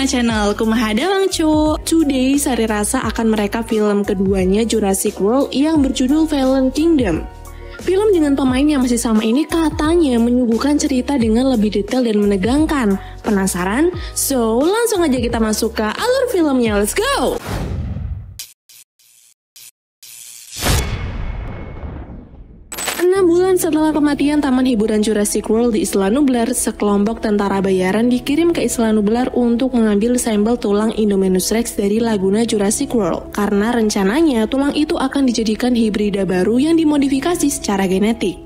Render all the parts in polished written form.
Drama Channel. Kumaha dalang cu. Today Sari Rasa akan mereka film keduanya Jurassic World yang berjudul Fallen Kingdom. Film dengan pemain yang masih sama ini katanya menyuguhkan cerita dengan lebih detail dan menegangkan. Penasaran? So, langsung aja kita masuk ke alur filmnya. Let's go! Bulan setelah kematian Taman Hiburan Jurassic World di Isla Nublar, sekelompok tentara bayaran dikirim ke Isla Nublar untuk mengambil sampel tulang Indominus Rex dari Laguna Jurassic World. Karena rencananya tulang itu akan dijadikan hibrida baru yang dimodifikasi secara genetik.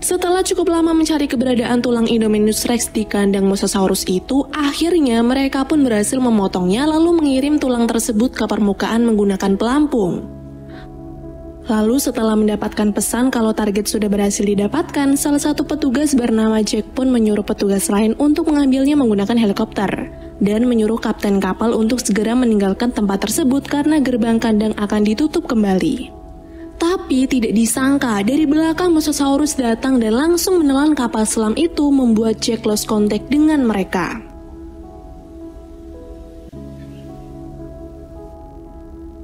Setelah cukup lama mencari keberadaan tulang Indominus Rex di kandang Mosasaurus itu, akhirnya mereka pun berhasil memotongnya lalu mengirim tulang tersebut ke permukaan menggunakan pelampung. Lalu setelah mendapatkan pesan kalau target sudah berhasil didapatkan, salah satu petugas bernama Jack pun menyuruh petugas lain untuk mengambilnya menggunakan helikopter dan menyuruh kapten kapal untuk segera meninggalkan tempat tersebut karena gerbang kandang akan ditutup kembali. Tapi tidak disangka, dari belakang Mosasaurus datang dan langsung menelan kapal selam itu, membuat Jack lost contact dengan mereka.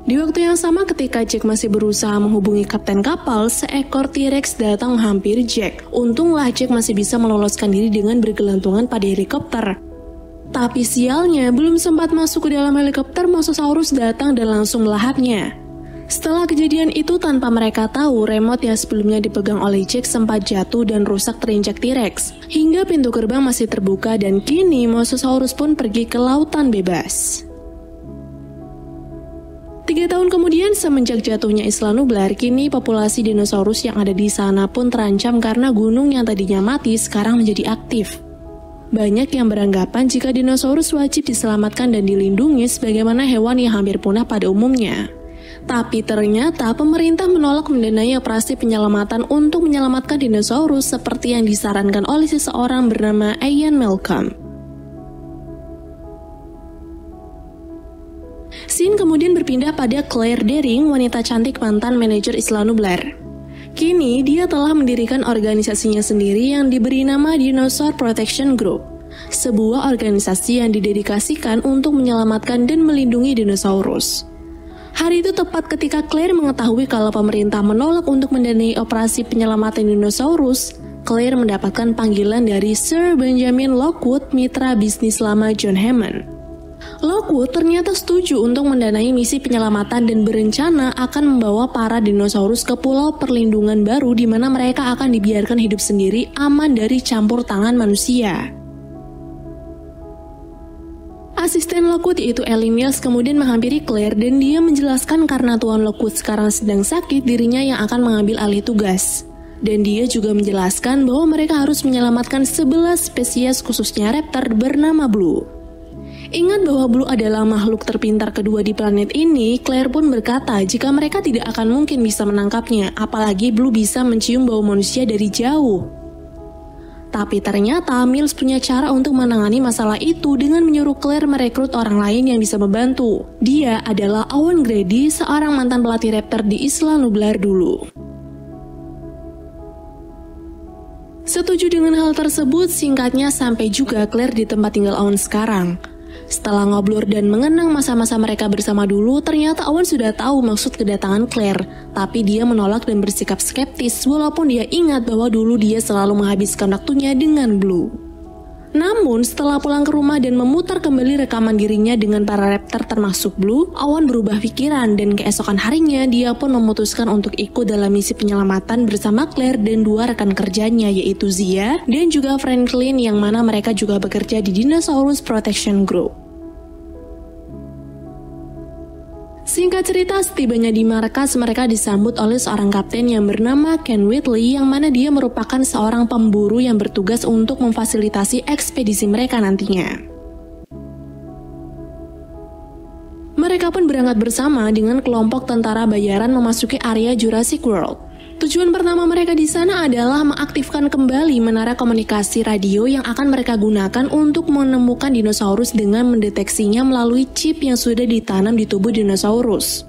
Di waktu yang sama ketika Jack masih berusaha menghubungi kapten kapal, seekor T-Rex datang menghampiri Jack. Untunglah Jack masih bisa meloloskan diri dengan bergelantungan pada helikopter. Tapi sialnya, belum sempat masuk ke dalam helikopter, Mosasaurus datang dan langsung melahapnya. Setelah kejadian itu, tanpa mereka tahu, remote yang sebelumnya dipegang oleh Jack sempat jatuh dan rusak terinjak T-Rex. Hingga pintu gerbang masih terbuka dan kini Mosasaurus pun pergi ke lautan bebas. 3 tahun kemudian, semenjak jatuhnya Isla Nublar, kini populasi dinosaurus yang ada di sana pun terancam karena gunung yang tadinya mati sekarang menjadi aktif. Banyak yang beranggapan jika dinosaurus wajib diselamatkan dan dilindungi sebagaimana hewan yang hampir punah pada umumnya. Tapi ternyata pemerintah menolak mendanai operasi penyelamatan untuk menyelamatkan dinosaurus seperti yang disarankan oleh seseorang bernama Ian Malcolm. Scene kemudian berpindah pada Claire Dearing, wanita cantik mantan manajer Isla Nublar. Kini dia telah mendirikan organisasinya sendiri yang diberi nama Dinosaur Protection Group, sebuah organisasi yang didedikasikan untuk menyelamatkan dan melindungi dinosaurus. Hari itu tepat ketika Claire mengetahui kalau pemerintah menolak untuk mendanai operasi penyelamatan dinosaurus. Claire mendapatkan panggilan dari Sir Benjamin Lockwood, mitra bisnis lama John Hammond. Lockwood ternyata setuju untuk mendanai misi penyelamatan dan berencana akan membawa para dinosaurus ke pulau perlindungan baru di mana mereka akan dibiarkan hidup sendiri aman dari campur tangan manusia. Asisten Lockwood yaitu Ellie Mills kemudian menghampiri Claire dan dia menjelaskan karena Tuan Lockwood sekarang sedang sakit, dirinya yang akan mengambil alih tugas. Dan dia juga menjelaskan bahwa mereka harus menyelamatkan 11 spesies khususnya raptor bernama Blue. Ingat bahwa Blue adalah makhluk terpintar kedua di planet ini, Claire pun berkata jika mereka tidak akan mungkin bisa menangkapnya, apalagi Blue bisa mencium bau manusia dari jauh. Tapi ternyata Mills punya cara untuk menangani masalah itu dengan menyuruh Claire merekrut orang lain yang bisa membantu. Dia adalah Owen Grady, seorang mantan pelatih raptor di Isla Nublar dulu. Setuju dengan hal tersebut, singkatnya sampai juga Claire di tempat tinggal Owen sekarang. Setelah ngobrol dan mengenang masa-masa mereka bersama dulu, ternyata Owen sudah tahu maksud kedatangan Claire. Tapi dia menolak dan bersikap skeptis walaupun dia ingat bahwa dulu dia selalu menghabiskan waktunya dengan Blue. Namun setelah pulang ke rumah dan memutar kembali rekaman dirinya dengan para raptor termasuk Blue, Owen berubah pikiran dan keesokan harinya dia pun memutuskan untuk ikut dalam misi penyelamatan bersama Claire dan 2 rekan kerjanya yaitu Zia dan juga Franklin yang mana mereka juga bekerja di Dinosaurus Protection Group. Singkat cerita, setibanya di markas mereka disambut oleh seorang kapten yang bernama Ken Whitley yang mana dia merupakan seorang pemburu yang bertugas untuk memfasilitasi ekspedisi mereka nantinya. Mereka pun berangkat bersama dengan kelompok tentara bayaran memasuki area Jurassic World. Tujuan pertama mereka di sana adalah mengaktifkan kembali menara komunikasi radio yang akan mereka gunakan untuk menemukan dinosaurus dengan mendeteksinya melalui chip yang sudah ditanam di tubuh dinosaurus.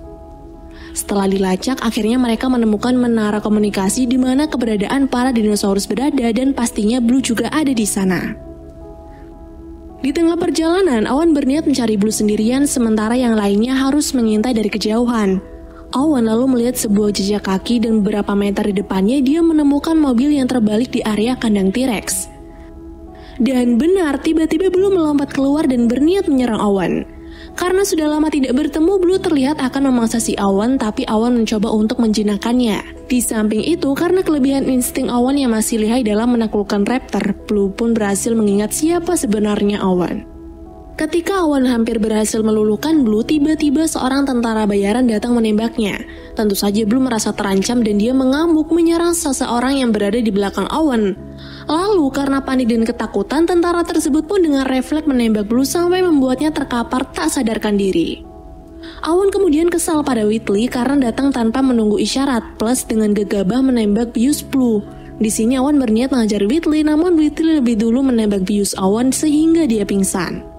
Setelah dilacak, akhirnya mereka menemukan menara komunikasi di mana keberadaan para dinosaurus berada dan pastinya Blue juga ada di sana. Di tengah perjalanan, Owen berniat mencari Blue sendirian sementara yang lainnya harus mengintai dari kejauhan. Owen lalu melihat sebuah jejak kaki dan beberapa meter di depannya dia menemukan mobil yang terbalik di area kandang T-Rex. Dan benar, tiba-tiba Blue melompat keluar dan berniat menyerang Owen. Karena sudah lama tidak bertemu, Blue terlihat akan memangsa si Owen, tapi Owen mencoba untuk menjinakkannya. Di samping itu, karena kelebihan insting Owen yang masih lihai dalam menaklukkan raptor, Blue pun berhasil mengingat siapa sebenarnya Owen. Ketika Owen hampir berhasil meluluhkan Blue, tiba-tiba seorang tentara bayaran datang menembaknya. Tentu saja Blue merasa terancam dan dia mengamuk menyerang seseorang yang berada di belakang Owen. Lalu karena panik dan ketakutan, tentara tersebut pun dengan refleks menembak Blue sampai membuatnya terkapar tak sadarkan diri. Owen kemudian kesal pada Whitley karena datang tanpa menunggu isyarat, plus dengan gegabah menembak bius Blue. Di sini Owen berniat mengajar Whitley, namun Whitley lebih dulu menembak bius Owen sehingga dia pingsan.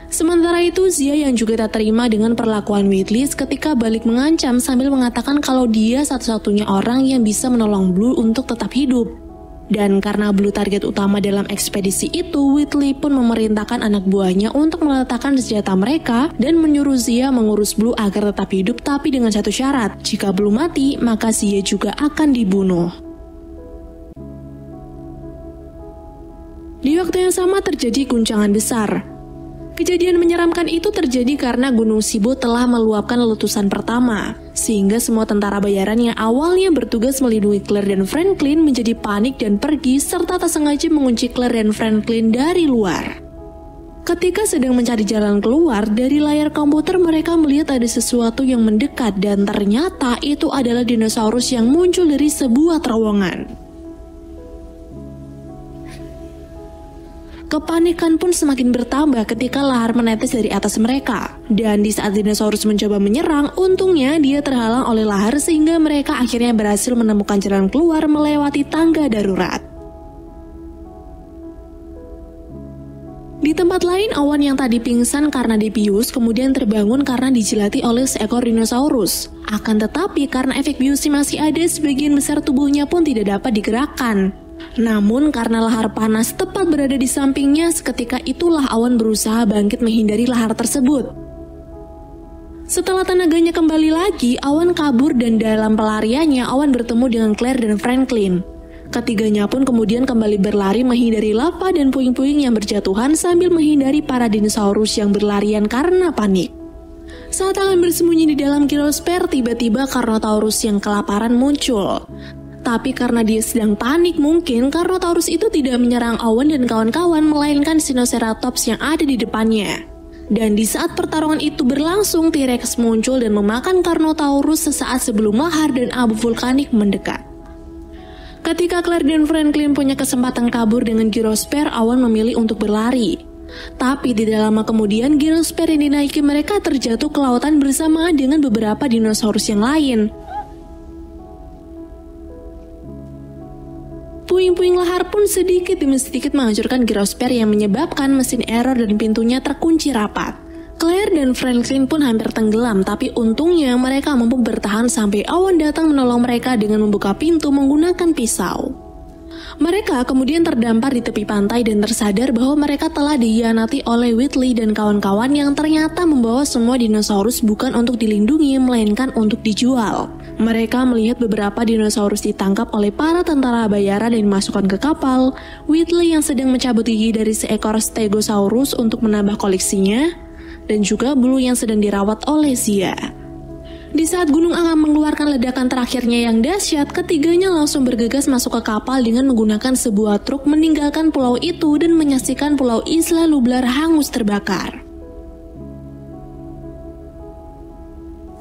Sementara itu, Zia yang juga tak terima dengan perlakuan Whitley ketika balik mengancam sambil mengatakan kalau dia satu-satunya orang yang bisa menolong Blue untuk tetap hidup. Dan karena Blue target utama dalam ekspedisi itu, Whitley pun memerintahkan anak buahnya untuk meletakkan senjata mereka dan menyuruh Zia mengurus Blue agar tetap hidup, tapi dengan satu syarat, jika Blue mati, maka Zia juga akan dibunuh. Di waktu yang sama terjadi guncangan besar. Kejadian menyeramkan itu terjadi karena Gunung Sibo telah meluapkan letusan pertama, sehingga semua tentara bayaran yang awalnya bertugas melindungi Claire dan Franklin menjadi panik dan pergi serta tak sengaja mengunci Claire dan Franklin dari luar. Ketika sedang mencari jalan keluar, dari layar komputer mereka melihat ada sesuatu yang mendekat dan ternyata itu adalah dinosaurus yang muncul dari sebuah terowongan. Kepanikan pun semakin bertambah ketika lahar menetes dari atas mereka. Dan di saat dinosaurus mencoba menyerang, untungnya dia terhalang oleh lahar sehingga mereka akhirnya berhasil menemukan jalan keluar melewati tangga darurat. Di tempat lain, Owen yang tadi pingsan karena dibius kemudian terbangun karena dijilati oleh seekor dinosaurus. Akan tetapi karena efek biusnya masih ada, sebagian besar tubuhnya pun tidak dapat digerakkan. Namun karena lahar panas tepat berada di sampingnya, seketika itulah Owen berusaha bangkit menghindari lahar tersebut. Setelah tenaganya kembali lagi, Owen kabur dan dalam pelariannya Owen bertemu dengan Claire dan Franklin. Ketiganya pun kemudian kembali berlari menghindari lava dan puing-puing yang berjatuhan sambil menghindari para dinosaurus yang berlarian karena panik. Saat akan bersembunyi di dalam Gyrosphere, tiba-tiba Carnotaurus yang kelaparan muncul. Tapi karena dia sedang panik, mungkin Carnotaurus itu tidak menyerang Owen dan kawan-kawan, melainkan Sinoceratops yang ada di depannya. Dan di saat pertarungan itu berlangsung, T-Rex muncul dan memakan Carnotaurus sesaat sebelum lahar dan abu vulkanik mendekat. Ketika Claire dan Franklin punya kesempatan kabur dengan Gyrosphere, Owen memilih untuk berlari. Tapi tidak lama kemudian, Gyrosphere yang dinaiki mereka terjatuh ke lautan bersamaan dengan beberapa dinosaurus yang lain. Puing-puing lahar pun sedikit demi sedikit menghancurkan Gyrosphere yang menyebabkan mesin error dan pintunya terkunci rapat. Claire dan Franklin pun hampir tenggelam, tapi untungnya mereka mampu bertahan sampai Owen datang menolong mereka dengan membuka pintu menggunakan pisau. Mereka kemudian terdampar di tepi pantai dan tersadar bahwa mereka telah dikhianati oleh Whitley dan kawan-kawan yang ternyata membawa semua dinosaurus bukan untuk dilindungi, melainkan untuk dijual. Mereka melihat beberapa dinosaurus ditangkap oleh para tentara bayaran dan dimasukkan ke kapal, Whitley yang sedang mencabut gigi dari seekor Stegosaurus untuk menambah koleksinya, dan juga Blue yang sedang dirawat oleh Zia. Di saat gunung akan mengeluarkan ledakan terakhirnya yang dahsyat, ketiganya langsung bergegas masuk ke kapal dengan menggunakan sebuah truk meninggalkan pulau itu dan menyaksikan pulau Isla Nublar hangus terbakar.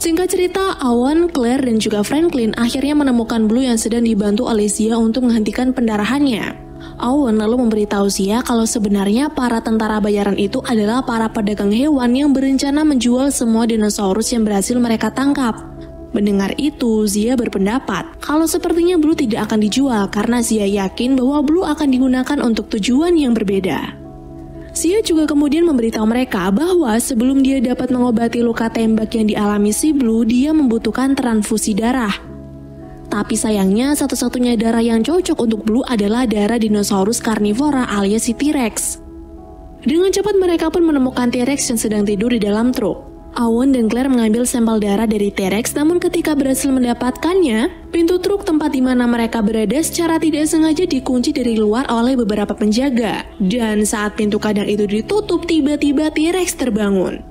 Singkat cerita, Owen, Claire, dan juga Franklin akhirnya menemukan Blue yang sedang dibantu oleh Zia untuk menghentikan pendarahannya. Owen lalu memberitahu Zia kalau sebenarnya para tentara bayaran itu adalah para pedagang hewan yang berencana menjual semua dinosaurus yang berhasil mereka tangkap. Mendengar itu, Zia berpendapat kalau sepertinya Blue tidak akan dijual karena Zia yakin bahwa Blue akan digunakan untuk tujuan yang berbeda. Zia juga kemudian memberitahu mereka bahwa sebelum dia dapat mengobati luka tembak yang dialami si Blue, dia membutuhkan transfusi darah. Tapi sayangnya satu-satunya darah yang cocok untuk Blue adalah darah dinosaurus karnivora alias si T-Rex. Dengan cepat mereka pun menemukan T-Rex yang sedang tidur di dalam truk. Owen dan Claire mengambil sampel darah dari T-Rex, namun ketika berhasil mendapatkannya, pintu truk tempat di mana mereka berada secara tidak sengaja dikunci dari luar oleh beberapa penjaga. Dan saat pintu kandang itu ditutup, tiba-tiba T-Rex terbangun.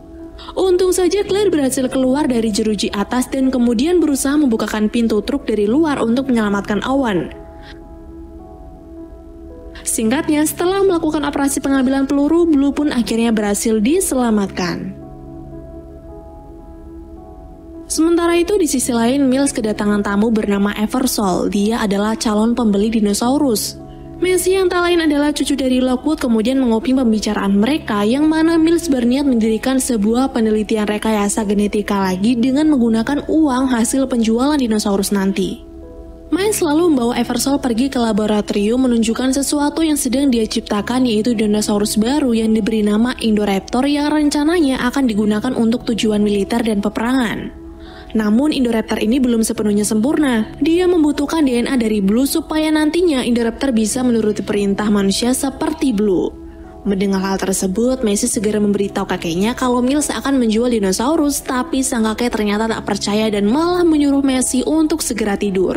Untung saja Claire berhasil keluar dari jeruji atas dan kemudian berusaha membukakan pintu truk dari luar untuk menyelamatkan Owen. Singkatnya, setelah melakukan operasi pengambilan peluru, Blue pun akhirnya berhasil diselamatkan. Sementara itu di sisi lain, Miles kedatangan tamu bernama Eversole. Dia adalah calon pembeli dinosaurus. Messi yang tak lain adalah cucu dari Lockwood kemudian menguping pembicaraan mereka yang mana Miles berniat mendirikan sebuah penelitian rekayasa genetika lagi dengan menggunakan uang hasil penjualan dinosaurus nanti. Miles selalu membawa Eversole pergi ke laboratorium menunjukkan sesuatu yang sedang dia ciptakan, yaitu dinosaurus baru yang diberi nama Indoraptor yang rencananya akan digunakan untuk tujuan militer dan peperangan. Namun Indoraptor ini belum sepenuhnya sempurna. Dia membutuhkan DNA dari Blue supaya nantinya Indoraptor bisa menuruti perintah manusia seperti Blue. Mendengar hal tersebut, Messi segera memberitahu kakeknya kalau Miles akan menjual dinosaurus, tapi sang kakek ternyata tak percaya dan malah menyuruh Messi untuk segera tidur.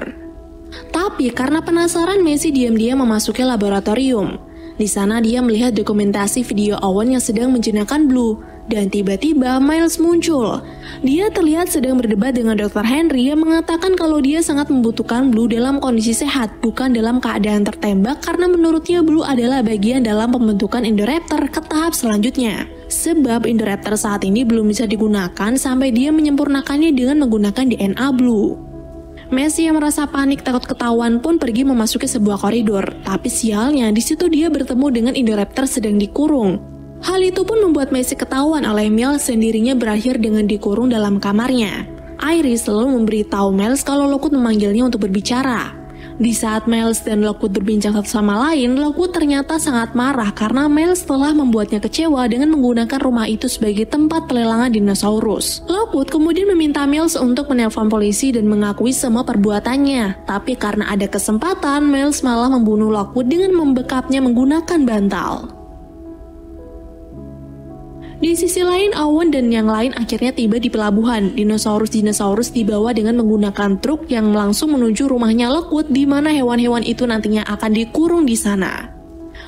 Tapi karena penasaran, Messi diam-diam memasuki laboratorium. Di sana dia melihat dokumentasi video Owen yang sedang menjinakkan Blue. Dan tiba-tiba Miles muncul. Dia terlihat sedang berdebat dengan Dr. Henry yang mengatakan kalau dia sangat membutuhkan Blue dalam kondisi sehat, bukan dalam keadaan tertembak, karena menurutnya Blue adalah bagian dalam pembentukan Indoraptor ke tahap selanjutnya. Sebab Indoraptor saat ini belum bisa digunakan sampai dia menyempurnakannya dengan menggunakan DNA Blue. Messi yang merasa panik takut ketahuan pun pergi memasuki sebuah koridor. Tapi sialnya di situ dia bertemu dengan Indoraptor sedang dikurung. Hal itu pun membuat Messi ketahuan oleh Miles dan dirinya berakhir dengan dikurung dalam kamarnya. Iris selalu memberitahu Miles kalau Lockwood memanggilnya untuk berbicara. Di saat Miles dan Lockwood berbincang satu sama lain, Lockwood ternyata sangat marah karena Miles telah membuatnya kecewa dengan menggunakan rumah itu sebagai tempat pelelangan dinosaurus. Lockwood kemudian meminta Miles untuk menelpon polisi dan mengakui semua perbuatannya. Tapi karena ada kesempatan, Miles malah membunuh Lockwood dengan membekapnya menggunakan bantal. Di sisi lain, Owen dan yang lain akhirnya tiba di pelabuhan. Dinosaurus-dinosaurus dibawa dengan menggunakan truk yang langsung menuju rumahnya Lockwood di mana hewan-hewan itu nantinya akan dikurung di sana.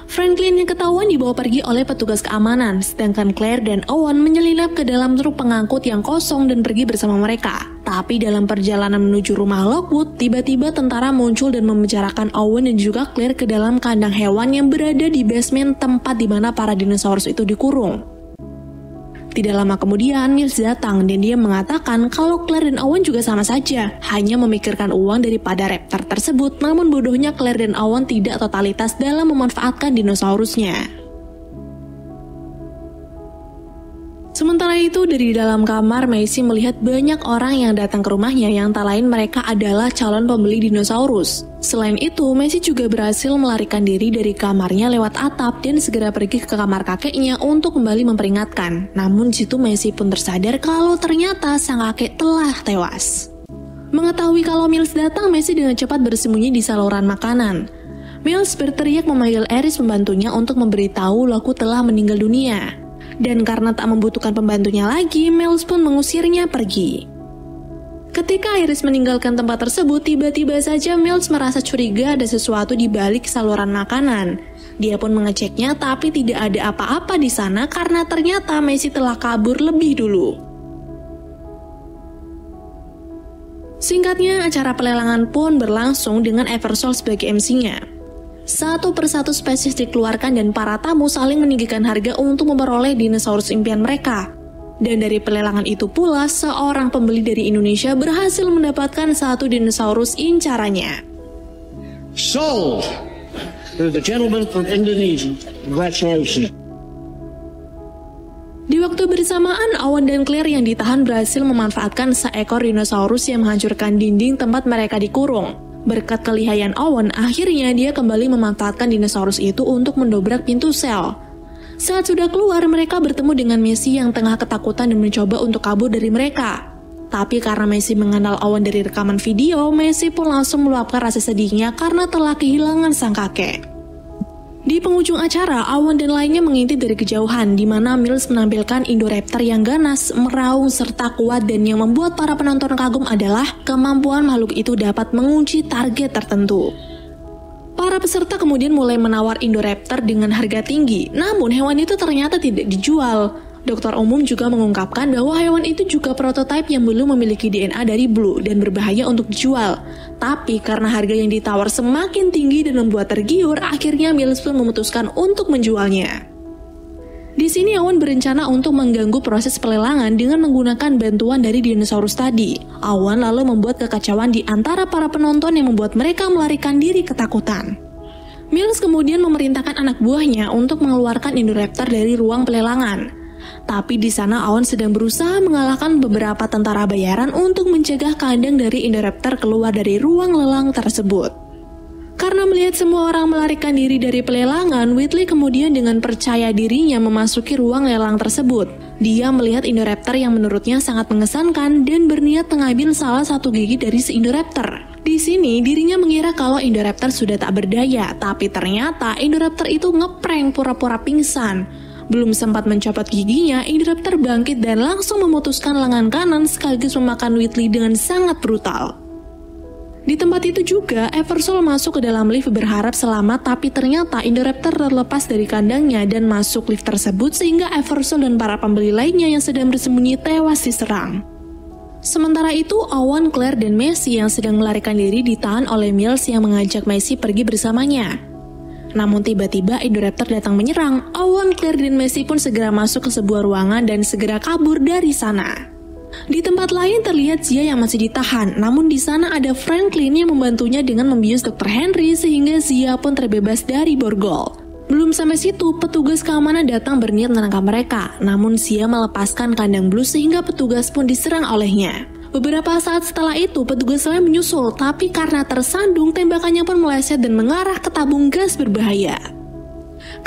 Franklin yang ketahuan dibawa pergi oleh petugas keamanan, sedangkan Claire dan Owen menyelinap ke dalam truk pengangkut yang kosong dan pergi bersama mereka. Tapi dalam perjalanan menuju rumah Lockwood, tiba-tiba tentara muncul dan membicarakan Owen dan juga Claire ke dalam kandang hewan yang berada di basement tempat di mana para dinosaurus itu dikurung. Tidak lama kemudian, Miles datang dan dia mengatakan kalau Claire dan Owen juga sama saja, hanya memikirkan uang daripada raptor tersebut, namun bodohnya Claire dan Owen tidak totalitas dalam memanfaatkan dinosaurusnya. Sementara itu, dari dalam kamar, Messi melihat banyak orang yang datang ke rumahnya yang tak lain mereka adalah calon pembeli dinosaurus. Selain itu, Messi juga berhasil melarikan diri dari kamarnya lewat atap dan segera pergi ke kamar kakeknya untuk kembali memperingatkan. Namun di situ Messi pun tersadar kalau ternyata sang kakek telah tewas. Mengetahui kalau Miles datang, Messi dengan cepat bersembunyi di saluran makanan. Miles berteriak memanggil Iris pembantunya untuk memberitahu Lockwood telah meninggal dunia. Dan karena tak membutuhkan pembantunya lagi, Miles pun mengusirnya pergi. Ketika Iris meninggalkan tempat tersebut, tiba-tiba saja Miles merasa curiga ada sesuatu di balik saluran makanan. Dia pun mengeceknya, tapi tidak ada apa-apa di sana karena ternyata Messi telah kabur lebih dulu. Singkatnya, acara pelelangan pun berlangsung dengan Eversole sebagai MC-nya. Satu persatu spesies dikeluarkan dan para tamu saling meninggikan harga untuk memperoleh dinosaurus impian mereka. Dan dari pelelangan itu pula, seorang pembeli dari Indonesia berhasil mendapatkan satu dinosaurus incarannya. Sold to the gentleman from Indonesia. Congratulations. Di waktu bersamaan, Owen dan Claire yang ditahan berhasil memanfaatkan seekor dinosaurus yang menghancurkan dinding tempat mereka dikurung. Berkat kelihayan Owen, akhirnya dia kembali memanfaatkan dinosaurus itu untuk mendobrak pintu sel. Saat sudah keluar, mereka bertemu dengan Messi yang tengah ketakutan dan mencoba untuk kabur dari mereka. Tapi karena Messi mengenal Owen dari rekaman video, Messi pun langsung meluapkan rasa sedihnya karena telah kehilangan sang kakek. Di penghujung acara, Awan dan lainnya mengintip dari kejauhan, di mana Mills menampilkan Indoraptor yang ganas, meraung, serta kuat, dan yang membuat para penonton kagum adalah kemampuan makhluk itu dapat mengunci target tertentu. Para peserta kemudian mulai menawar Indoraptor dengan harga tinggi, namun hewan itu ternyata tidak dijual. Dokter umum juga mengungkapkan bahwa hewan itu juga prototipe yang belum memiliki DNA dari Blue dan berbahaya untuk dijual. Tapi karena harga yang ditawar semakin tinggi dan membuat tergiur, akhirnya Mills pun memutuskan untuk menjualnya. Di sini Awan berencana untuk mengganggu proses pelelangan dengan menggunakan bantuan dari dinosaurus tadi. Awan lalu membuat kekacauan di antara para penonton yang membuat mereka melarikan diri ketakutan. Mills kemudian memerintahkan anak buahnya untuk mengeluarkan Indoraptor dari ruang pelelangan. Tapi di sana Awan sedang berusaha mengalahkan beberapa tentara bayaran untuk mencegah kandang dari Indoraptor keluar dari ruang lelang tersebut. Karena melihat semua orang melarikan diri dari pelelangan, Whitley kemudian dengan percaya dirinya memasuki ruang lelang tersebut. Dia melihat Indoraptor yang menurutnya sangat mengesankan dan berniat mengambil salah satu gigi dari si Indoraptor. Di sini dirinya mengira kalau Indoraptor sudah tak berdaya, tapi ternyata Indoraptor itu ngeprank pura-pura pingsan. Belum sempat mencopot giginya, Indoraptor bangkit dan langsung memutuskan lengan kanan sekaligus memakan Whitley dengan sangat brutal. Di tempat itu juga, Eversole masuk ke dalam lift berharap selamat, tapi ternyata Indoraptor terlepas dari kandangnya dan masuk lift tersebut sehingga Eversole dan para pembeli lainnya yang sedang bersembunyi tewas diserang. Sementara itu, Awan, Claire, dan Messi yang sedang melarikan diri ditahan oleh Mills yang mengajak Messi pergi bersamanya. Namun tiba-tiba Indoraptor datang menyerang. Awan, Claire, dan Messi pun segera masuk ke sebuah ruangan dan segera kabur dari sana. Di tempat lain terlihat Zia yang masih ditahan, namun di sana ada Franklin yang membantunya dengan membius Dr. Henry sehingga Zia pun terbebas dari borgol. Belum sampai situ, petugas keamanan datang berniat menangkap mereka, namun Zia melepaskan kandang Blue sehingga petugas pun diserang olehnya. Beberapa saat setelah itu, petugas lain menyusul, tapi karena tersandung, tembakannya pun meleset dan mengarah ke tabung gas berbahaya.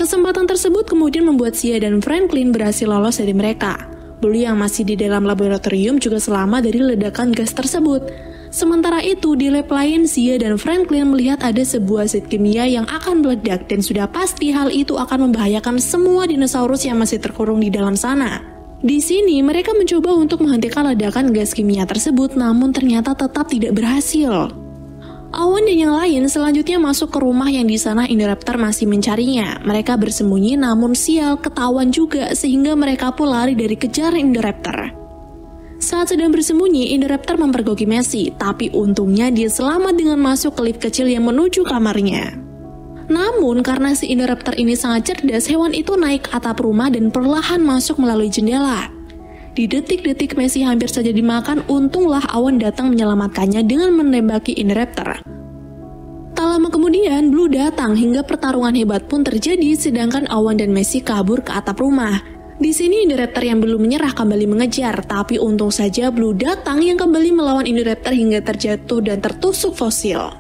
Kesempatan tersebut kemudian membuat Zia dan Franklin berhasil lolos dari mereka. Blue yang masih di dalam laboratorium juga selamat dari ledakan gas tersebut. Sementara itu, di lab lain, Zia dan Franklin melihat ada sebuah zat kimia yang akan meledak dan sudah pasti hal itu akan membahayakan semua dinosaurus yang masih terkurung di dalam sana. Di sini, mereka mencoba untuk menghentikan ledakan gas kimia tersebut, namun ternyata tetap tidak berhasil. Awan dan yang lain selanjutnya masuk ke rumah yang di sana Indoraptor masih mencarinya. Mereka bersembunyi namun sial ketahuan juga sehingga mereka pun lari dari kejar Indoraptor. Saat sedang bersembunyi, Indoraptor mempergoki Messi, tapi untungnya dia selamat dengan masuk ke lift kecil yang menuju kamarnya. Namun karena si Indoraptor ini sangat cerdas, hewan itu naik ke atap rumah dan perlahan masuk melalui jendela. Di detik-detik Messi hampir saja dimakan, untunglah Awan datang menyelamatkannya dengan menembaki Indoraptor. Tak lama kemudian, Blue datang hingga pertarungan hebat pun terjadi sedangkan Awan dan Messi kabur ke atap rumah. Di sini Indoraptor yang belum menyerah kembali mengejar, tapi untung saja Blue datang yang kembali melawan Indoraptor hingga terjatuh dan tertusuk fosil.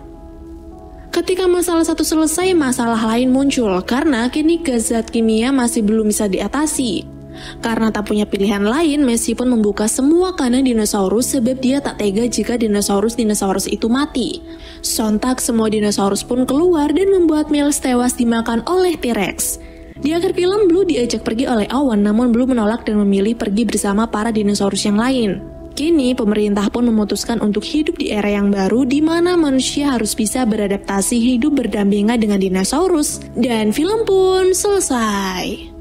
Ketika masalah satu selesai, masalah lain muncul karena kini gas zat kimia masih belum bisa diatasi. Karena tak punya pilihan lain, Messi pun membuka semua kandang dinosaurus sebab dia tak tega jika dinosaurus itu mati. Sontak semua dinosaurus pun keluar dan membuat Mills tewas dimakan oleh T-Rex. Di akhir film, Blue diajak pergi oleh Awan, namun Blue menolak dan memilih pergi bersama para dinosaurus yang lain. Kini, pemerintah pun memutuskan untuk hidup di era yang baru di mana manusia harus bisa beradaptasi hidup berdampingan dengan dinosaurus. Dan film pun selesai.